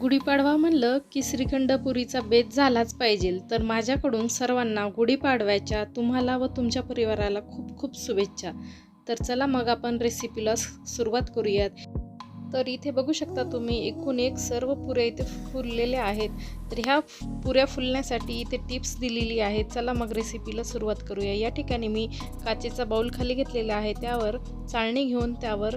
गुढीपाडवा म्हणलं की श्रीखंडपुरीचा बेत झालाच पाहिजे. तर माझ्याकडून सर्वांना गुढीपाडव्याच्या तुम्हाला व तुमच्या परिवाराला खूप खूप शुभेच्छा. तर चला मग आपण रेसिपीला सुरुवात करूयात. तर इथे बघू शकता तुम्ही एकूण एक सर्व पुऱ्या इथे फुललेल्या आहेत. तर ह्या पुऱ्या फुलण्यासाठी इथे टिप्स दिलेली आहेत. चला मग रेसिपीला सुरुवात करूया. या ठिकाणी मी काचेचा बाउल खाली घेतलेला आहे. त्यावर चाळणी घेऊन त्यावर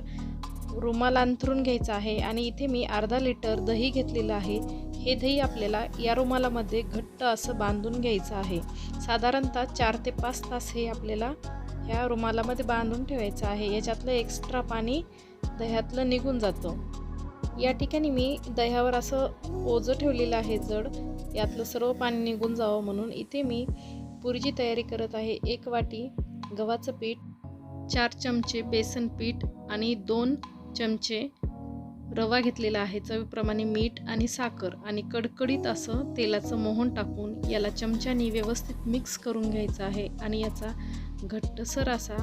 रुमाल अंथरून घ्यायचा आहे आणि इथे मी अर्धा लिटर दही घेतलेलं आहे. हे दही आपल्याला या रुमालामध्ये घट्ट असं बांधून घ्यायचं आहे. साधारणतः 4 ते 5 तास हे आपल्याला ह्या रुमालामध्ये बांधून ठेवायचं आहे. याच्यातलं एक्स्ट्रा पाणी दह्यातलं निघून जातं. या ठिकाणी मी दह्यावर असं ओझं ठेवलेलं आहे जड, यातलं सर्व पाणी निघून जावं म्हणून. इथे मी पुरीची तयारी करत आहे. 1 वाटी गव्हाचं पीठ, 4 चमचे बेसन पीठ आणि 2 चमचे रवा घेतलेला आहे. चवीप्रमाणे मीठ आणि साखर आणि कडकडीत असं तेलाचं मोहन टाकून याला चमच्याने व्यवस्थित मिक्स करून घ्यायचं आहे आणि याचा घट्टसर असा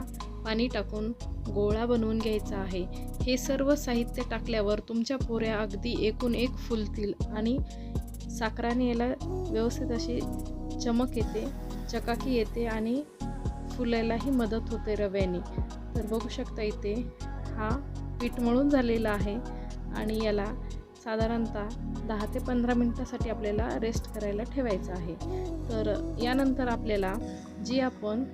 पाणी टाकून गोळा बनवून घ्यायचा आहे. हे सर्व साहित्य टाकल्यावर तुमच्या पुऱ्या अगदी एकूण एक फुलतील आणि साखराने याला व्यवस्थित अशी चमक येते, चकाकी येते आणि फुलायलाही मदत होते रव्याने. तर बघू शकता इथे हा पीठ मळून झालेला आहे आणि याला साधारणतः 10 ते 15 मिनिटासाठी आपल्याला रेस्ट करायला ठेवायचं आहे. तर यानंतर आपल्याला जी आपण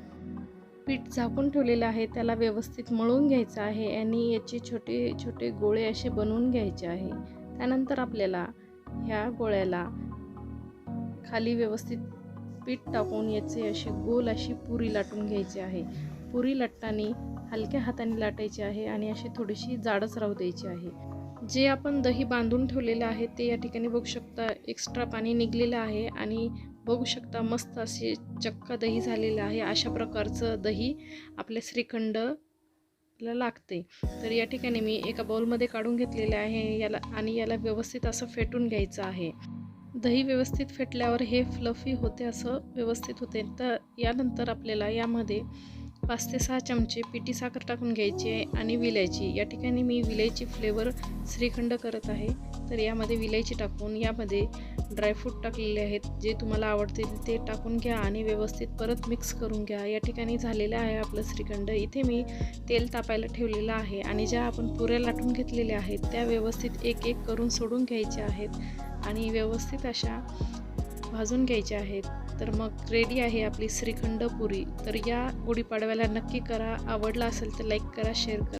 पीठ झाकून ठेवलेलं आहे त्याला व्यवस्थित मळून घ्यायचं आहे आणि याचे छोटे छोटे गोळे असे बनवून घ्यायचे आहे. त्यानंतर आपल्याला ह्या गोळ्याला खाली व्यवस्थित पीठ टाकून याचे अशी गोल अशी पुरी लाटून घ्यायची आहे. पुरी लाटताना हलक्या हाताने लाटायची आहे आणि अशी थोडीशी जाडच राहू द्यायची आहे. जे आपण दही बांधून ठेवलेलं आहे ते या ठिकाणी बघू शकता एक्स्ट्रा पाणी निघलेलं आहे आणि बघू शकता मस्त असे चक्का दही झालेलं आहे. अशा प्रकारचं दही आपल्या श्रीखंडला लागते. तर या ठिकाणी मी एका बाउलमध्ये काढून घेतलेले आहे याला व्यवस्थित असं फेटून घ्यायचं आहे. दही व्यवस्थित फेटल्यावर हे फ्लफी होते, असं व्यवस्थित होते. तर यानंतर आपल्याला यामध्ये 5 ते 6 चमचे पिठी साखर टाकून घ्यायची आहे आणि विलायची. या ठिकाणी मी विलायची फ्लेवर श्रीखंड करत आहे. तर यामध्ये विलायची टाकून यामध्ये ड्रायफ्रूट टाकलेले आहेत, जे तुम्हाला आवडतील ते टाकून घ्या आणि व्यवस्थित परत मिक्स करून घ्या. या ठिकाणी झालेलं आहे आपलं श्रीखंड. इथे मी तेल तापायला ठेवलेलं आहे आणि ज्या आपण पुऱ्या लाटून घेतलेल्या आहेत त्या व्यवस्थित एक एक करून सोडून घ्यायच्या आहेत आणि व्यवस्थित अशा भाजून घ्यायच्या आहेत. तर मग रेडी आहे आपली श्रीखंड पुरी. तर या गुढीपाडव्याला नक्की करा. आवडला असेल तर लाईक करा, शेअर करा.